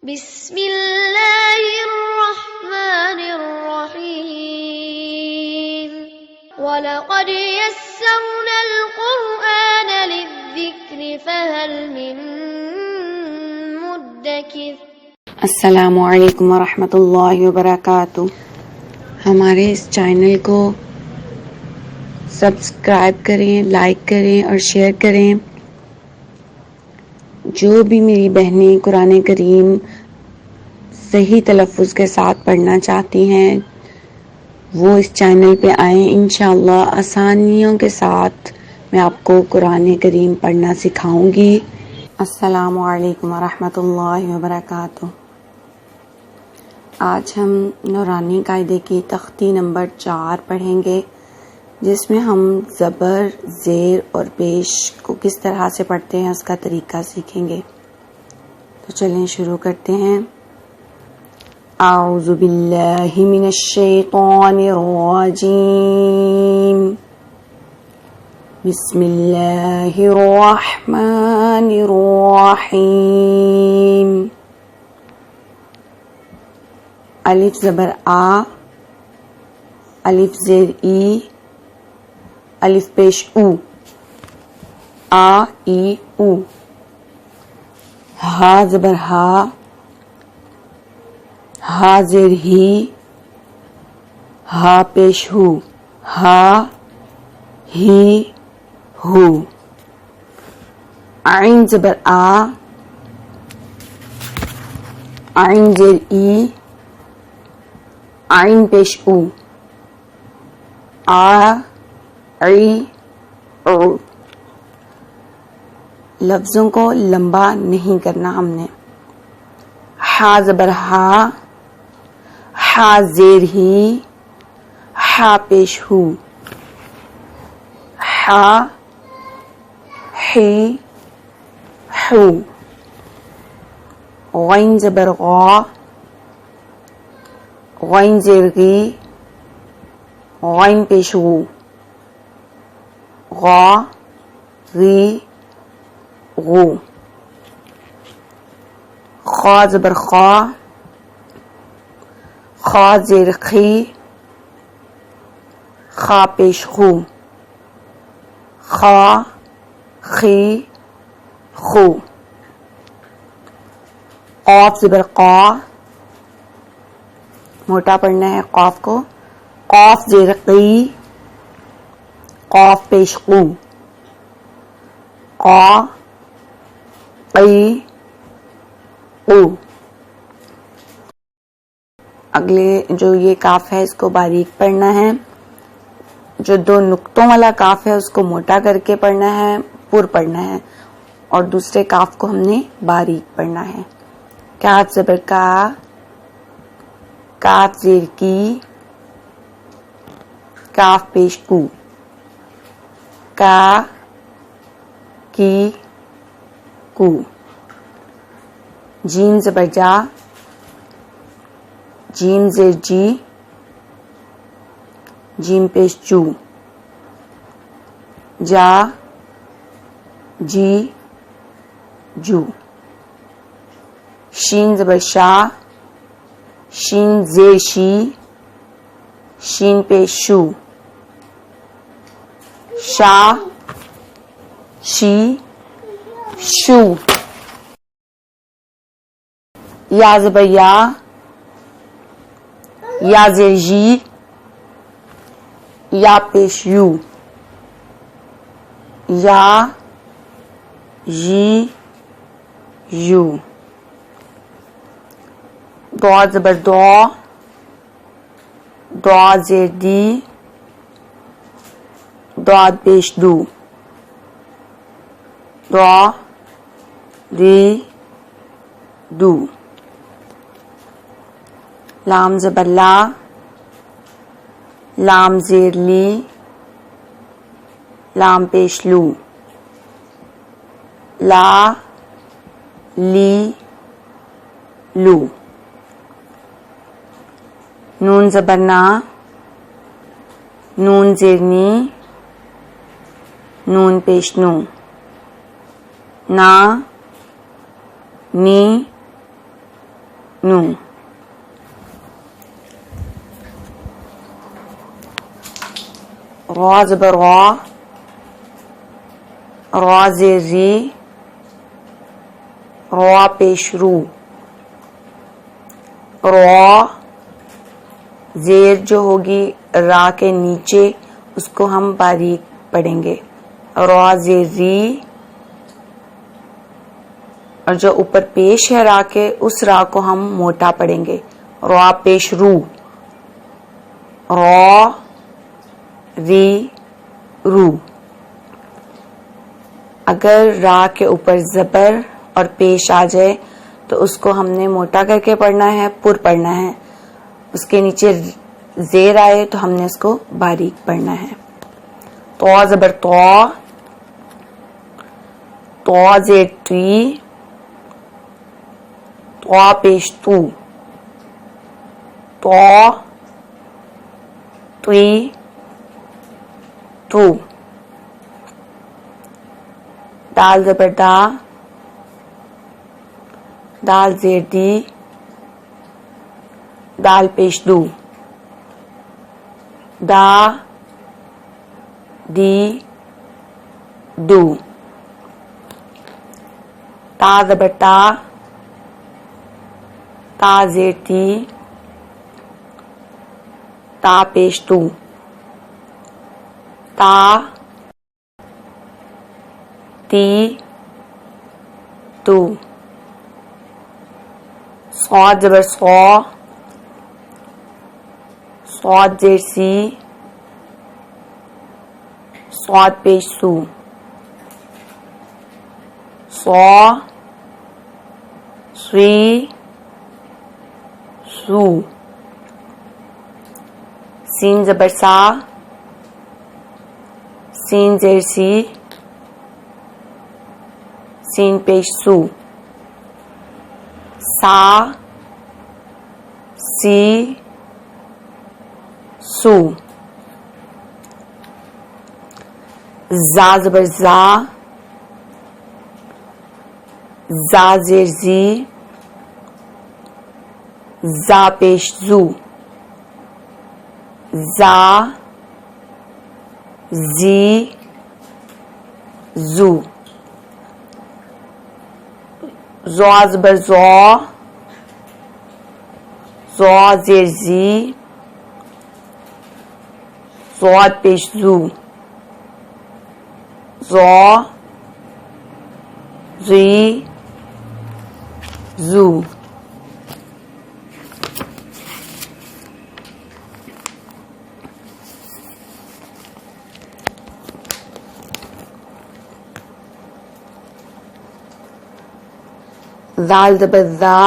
بسم اللہ الرحمن الرحیم وَلَقَدْ يَسَّرْنَا الْقُرْآنَ لِلذِّكْرِ فَهَلْ مِن مُدَّكِرٍ۔ السلام علیکم ورحمۃ اللہ وبرکاتہ۔ ہمارے اس چینل کو سبسکرائب کریں، لائک کریں اور شیئر کریں۔ جو بھی میری بہنیں قرآن کریم صحیح تلفظ کے ساتھ پڑھنا چاہتی ہیں وہ اس چینل پہ آئیں، انشاءاللہ آسانیوں کے ساتھ میں آپ کو قرآن کریم پڑھنا سکھاؤں گی۔ السلام علیکم ورحمۃ اللہ وبرکاتہ۔ آج ہم نورانی قاعدے کی تختی نمبر 4 پڑھیں گے، جس میں ہم زبر، زیر اور پیش کو کس طرح سے پڑھتے ہیں اس کا طریقہ سیکھیں گے۔ تو چلیں شروع کرتے ہیں۔ اعوذ باللہ من الشیطان الرجیم، بسم اللہ الرحمن الرحیم۔ الف زبر آ، الف زیر ای، الف پیش او، آ ای او۔ ہا زبر ہا، ہا زیر ہی، ہا پیش ہو، ہا ہی ہو۔ عین زبر آ، عین زیر ای، عین پیش او، آ ای او۔ لفظوں کو لمبا نہیں کرنا ہم نے۔ ہا زبر ہا، ہا زیر ہی، ہا پیش ہو، ہا ہی ہو۔ غین زبر غا، غین زیر غی، غین پیش غو، غا غی غو۔ خا زبر خا، خا زیر خی، خا پیش خو، خا خی خو۔ قاف زبر قا، موٹا پڑھنا ہے قاف کو، قاف زیر قی، قاف پیش قو، قا قی قو۔ اگلے جو یہ کاف ہے اس کو باریک پڑھنا ہے، جو 2 نقطوں والا کاف ہے اس کو موٹا کر کے پڑھنا ہے، پر پڑھنا ہے، اور دوسرے کاف کو ہم نے باریک پڑھنا ہے۔ کاف زبر کا، کاف زیر کی، کاف پیش کو، کا کی کو۔ جیم زبر جا، جیم زیر جی، جیم پیش جو، جا جی جو۔ شین زبر شا، شین زیر شی، شین پیش شو، شا شی شو۔ یا زبر یا، یا زیر جی، یا پیش یو، یا جی یو۔ دعا زبر دعا، دعا زیر دی، دعا پیش دو، دعا دی دو۔ لام زبر لا، لام زیر لی، لام پیش لو، لا لی لو۔ نون زبر نا، نون زیر نی، نون پیش نو، نا نی نو. را زبر را، را زیر ری، را پیش رو. را زیر جو ہوگی را کے نیچے اس کو ہم باریک پڑھیں گے. را زیر ری، اور جو اوپر پیش ہے را کے اس را کو ہم موٹا پڑھیں گے. را پیش رو، را ری رو. اگر را کے اوپر زبر اور پیش آ جائے تو اس کو ہم نے موٹا کر کے پڑھنا ہے، پر پڑھنا ہے. اس کے نیچے زیر آئے تو ہم نے اس کو باریک پڑھنا ہے. تو زبر تو، تو زیر تی، تو پیش تو، تو تی تو. دال زبر دا، دال زیر دی، دال پیش دو. دا دی دو. تا زبر تا، تا زیر تی، تا پیش تو. تا تی تو. صاد زبر صو، صاد زیر سی، صاد پیش سو. صو سی سو. سین زبر سا، سین زیر سی، سین پیش سو. سا سی سو. زا زبر زا، زا زیر زی، زا پیش زو. زا زی زو. زو زبر زو، زو زیر زی، زواد پیش زو. زو زی زو. دال زبر دا،